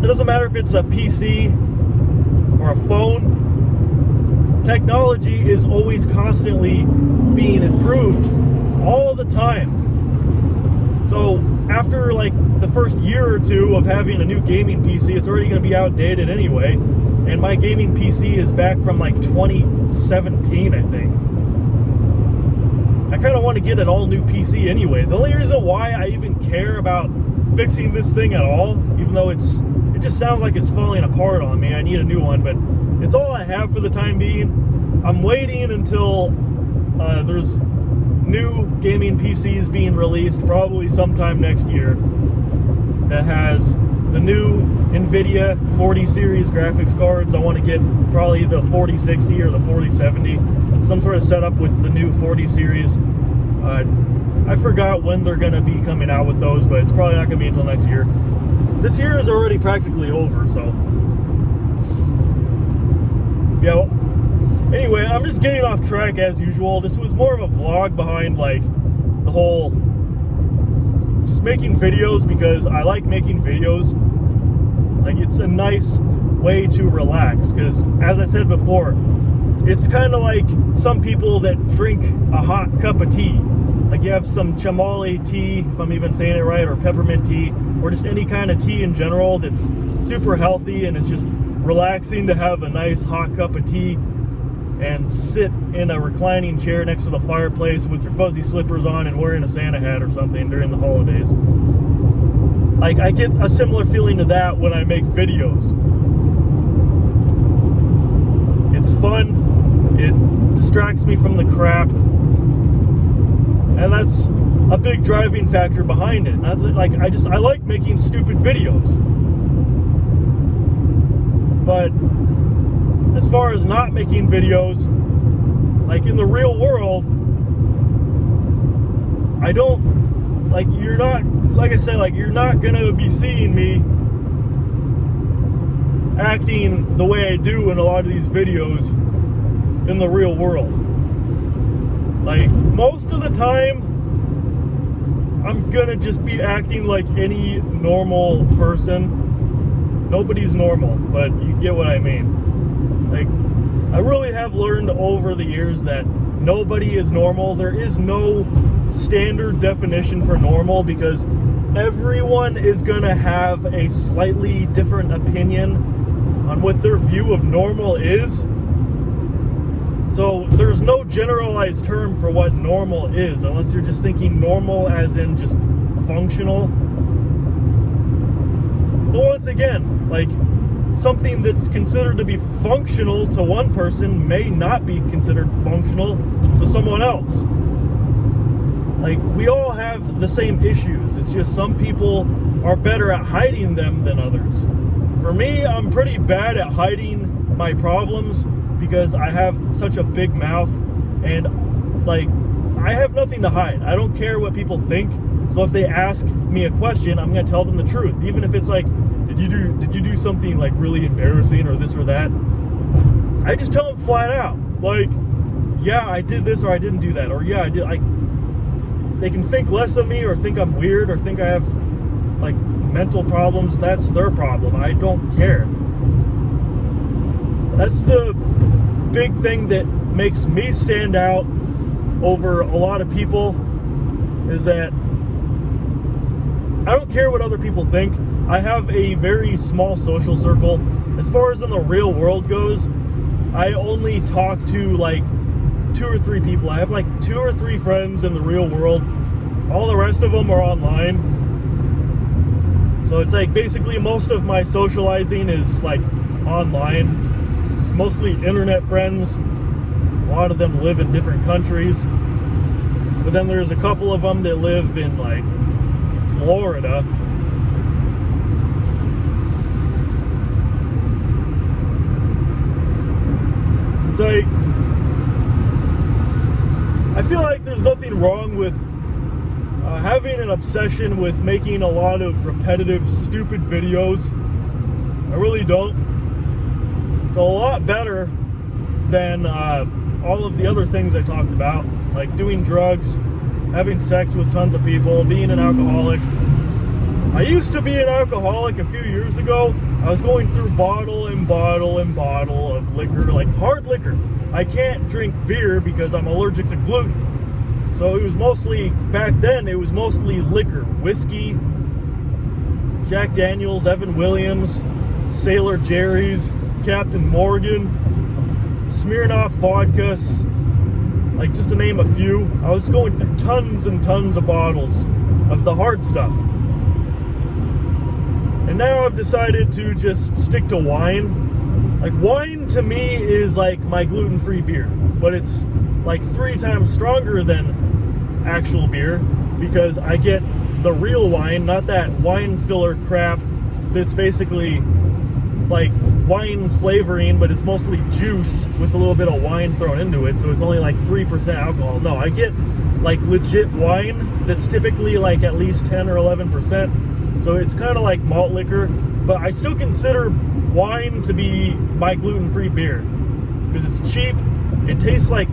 doesn't matter if it's a PC or a phone. Technology is always constantly being improved all the time. So after like the first year or two of having a new gaming PC, it's already going to be outdated anyway. And my gaming PC is back from like 2017, I think. I kind of want to get an all-new PC anyway. The only reason why I even care about fixing this thing at all, even though it just sounds like it's falling apart on me, I need a new one, but it's all I have for the time being. I'm waiting until there's new gaming PCs being released, probably sometime next year, that has the new NVIDIA 40 series graphics cards. I want to get probably the 4060 or the 4070, some sort of setup with the new 40 series. I forgot when they're going to be coming out with those, but it's probably not going to be until next year. This year is already practically over, so yeah. Well, anyway, I'm just getting off track as usual. This was more of a vlog behind like the whole just making videos, because I like making videos. Like, it's a nice way to relax, because as I said before, it's kind of like some people that drink a hot cup of tea. Like, you have some chamomile tea, if I'm even saying it right, or peppermint tea, or just any kind of tea in general that's super healthy, and it's just relaxing to have a nice hot cup of tea and sit in a reclining chair next to the fireplace with your fuzzy slippers on and wearing a Santa hat or something during the holidays. Like, I get a similar feeling to that when I make videos. It's fun, it distracts me from the crap, and that's a big driving factor behind it. And that's like, I like making stupid videos. But as far as not making videos, like in the real world, I don't, like, you're not, like I said, like, you're not gonna be seeing me acting the way I do in a lot of these videos in the real world. Like, most of the time, I'm gonna just be acting like any normal person. Nobody's normal, but you get what I mean. Like, I really have learned over the years that nobody is normal. There is no standard definition for normal, because everyone is gonna have a slightly different opinion on what their view of normal is. So there's no generalized term for what normal is, unless you're just thinking normal as in just functional. But once again, like, something that's considered to be functional to one person may not be considered functional to someone else. Like, we all have the same issues. It's just some people are better at hiding them than others. For me, I'm pretty bad at hiding my problems because I have such a big mouth, and like, I have nothing to hide. I don't care what people think. So if they ask me a question, I'm gonna tell them the truth, even if it's like, did you do something like really embarrassing or this or that? I just tell them flat out, like, yeah, I did this or I didn't do that, or yeah, I did. They can think less of me or think I'm weird or think I have like mental problems. That's their problem. I don't care. That's the big thing that makes me stand out over a lot of people, is that I don't care what other people think. I have a very small social circle. As far as in the real world goes, I only talk to like 2 or 3 people. I have like 2 or 3 friends in the real world. All the rest of them are online. So it's like basically most of my socializing is like online. It's mostly internet friends. A lot of them live in different countries. But then there's a couple of them that live in like Florida. It's like, I feel like there's nothing wrong with having an obsession with making a lot of repetitive, stupid videos. I really don't. It's a lot better than all of the other things I talked about, like doing drugs, having sex with tons of people, being an alcoholic. I used to be an alcoholic a few years ago. I was going through bottle and bottle and bottle of liquor, like hard liquor. I can't drink beer because I'm allergic to gluten. So it was mostly, back then, it was mostly liquor. Whiskey, Jack Daniels, Evan Williams, Sailor Jerry's, Captain Morgan, Smirnoff vodka, like just to name a few. I was going through tons and tons of bottles of the hard stuff. And now I've decided to just stick to wine. Like, wine to me is like my gluten-free beer, but it's like 3 times stronger than actual beer because I get the real wine, not that wine filler crap that's basically like wine flavoring, but it's mostly juice with a little bit of wine thrown into it, so it's only like 3% alcohol. No, I get like legit wine that's typically like at least 10 or 11%. So it's kind of like malt liquor, but I still consider wine to be my gluten-free beer because it's cheap. It tastes like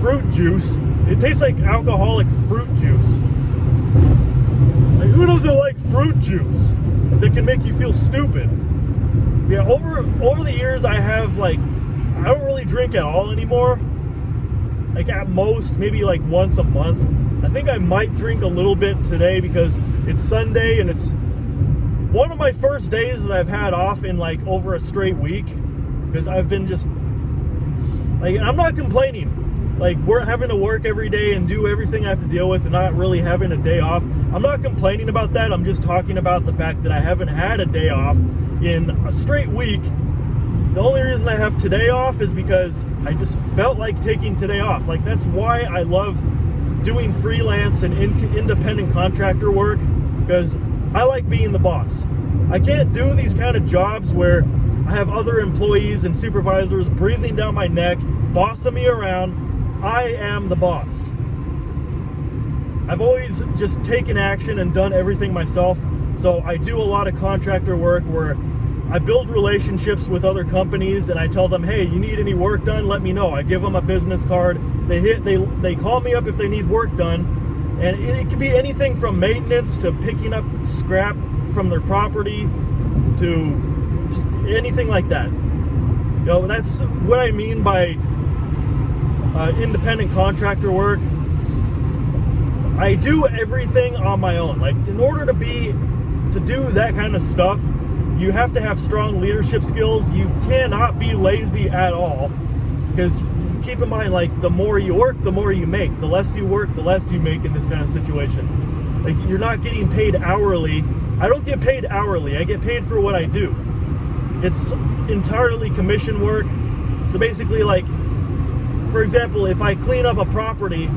fruit juice. It tastes like alcoholic fruit juice. Like, who doesn't like fruit juice that can make you feel stupid? Yeah, over the years I have I don't really drink at all anymore. Like at most, maybe like once a month. I think I might drink a little bit today because it's Sunday and it's one of my first days that I've had off in like over a straight week because I've been just like, I'm not complaining. Like, we're having to work every day and do everything I have to deal with and not really having a day off. I'm not complaining about that. I'm just talking about the fact that I haven't had a day off in a straight week. The only reason I have today off is because I just felt like taking today off. Like, that's why I love doing freelance and independent contractor work, because I like being the boss. I can't do these kind of jobs where I have other employees and supervisors breathing down my neck, bossing me around. I am the boss. I've always just taken action and done everything myself. So I do a lot of contractor work where I build relationships with other companies and I tell them, hey, you need any work done? Let me know. I give them a business card. They call me up if they need work done. And it could be anything from maintenance to picking up scrap from their property to just anything like that. You know, that's what I mean by independent contractor work. I do everything on my own. Like, in order to do that kind of stuff, you have to have strong leadership skills. You cannot be lazy at all, because keep in mind, like, the more you work, the more you make. The less you work, the less you make in this kind of situation. Like, you're not getting paid hourly. I don't get paid hourly. I get paid for what I do. It's entirely commission work. So basically, like, for example, if I clean up a property,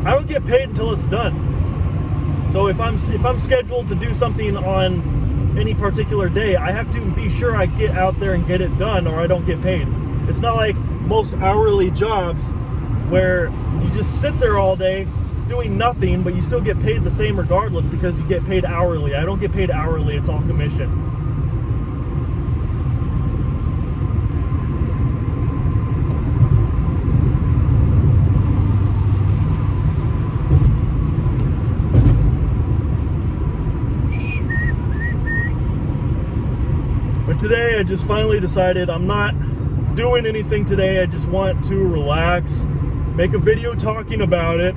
I don't get paid until it's done. So if I'm scheduled to do something on any particular day, I have to be sure I get out there and get it done, or I don't get paid. It's not like most hourly jobs where you just sit there all day doing nothing, but you still get paid the same regardless because you get paid hourly. I don't get paid hourly, it's all commission. But today I just finally decided I'm not doing anything today. I just want to relax, make a video talking about it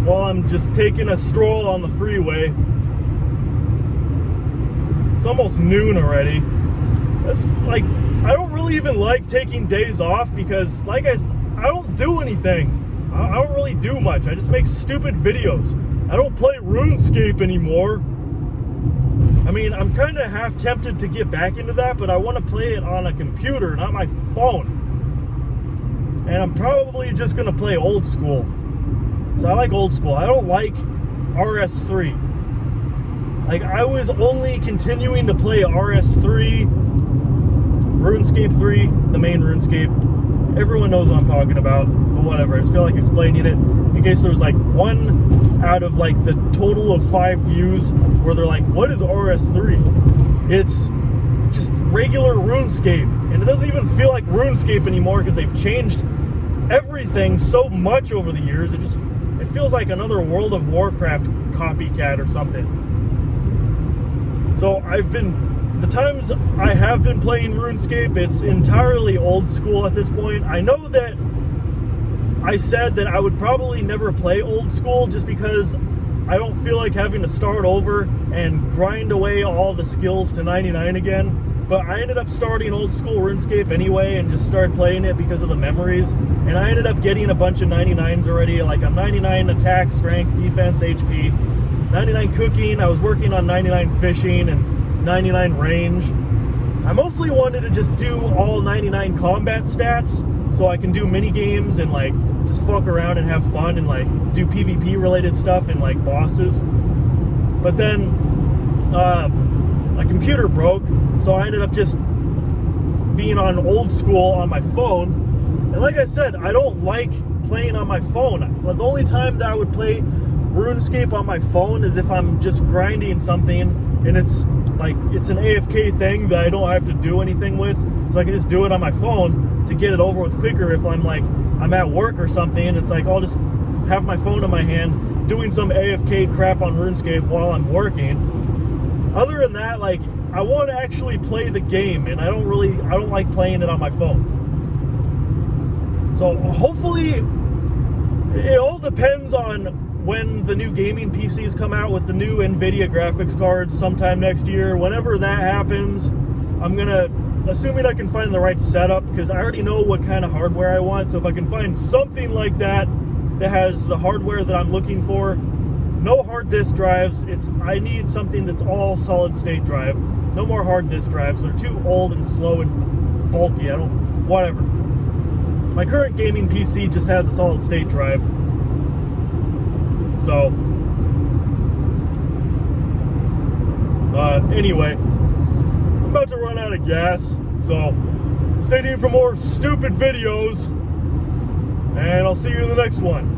while I'm just taking a stroll on the freeway. It's almost noon already. That's like, I don't really even like taking days off because, like I don't do anything. I don't really do much. I just make stupid videos. I don't play Runescape anymore. I mean, I'm kind of half tempted to get back into that, but I want to play it on a computer, not my phone. And I'm probably just going to play old school. So I like old school. I don't like RS3. Like, I was only continuing to play RS3, RuneScape 3, the main RuneScape. Everyone knows what I'm talking about, but whatever. I just feel like explaining it in case there's like one out of like the total of 5 views where they're like, what is RS3? It's just regular RuneScape, and it doesn't even feel like RuneScape anymore because they've changed everything so much over the years. It it feels like another World of Warcraft copycat or something. So the times I have been playing RuneScape, it's entirely old school at this point. I know that I said that I would probably never play old school just because I don't feel like having to start over and grind away all the skills to 99 again. But I ended up starting old school RuneScape anyway and just started playing it because of the memories. And I ended up getting a bunch of 99s already. Like I'm 99 attack, strength, defense, HP, 99 cooking. I was working on 99 fishing and 99 range. I mostly wanted to just do all 99 combat stats so I can do mini games and like just fuck around and have fun and like do PvP related stuff and like bosses. But then my computer broke, so I ended up just being on old school on my phone. And like I said, I don't like playing on my phone. The only time that I would play RuneScape on my phone is if I'm just grinding something and it's an AFK thing that I don't have to do anything with, so I can just do it on my phone to get it over with quicker. If I'm at work or something, it's like I'll just have my phone in my hand doing some AFK crap on RuneScape while I'm working. Other than that, like, I want to actually play the game, and I don't like playing it on my phone. So hopefully, it all depends on when the new gaming PCs come out with the new NVIDIA graphics cards sometime next year. Whenever that happens, assuming I can find the right setup, because I already know what kind of hardware I want. So if I can find something like that has the hardware that I'm looking for, no hard disk drives. I need something that's all solid state drive. No more hard disk drives. They're too old and slow and bulky. Whatever. My current gaming PC just has a solid state drive. So, anyway, I'm about to run out of gas. So, stay tuned for more stupid videos. And I'll see you in the next one.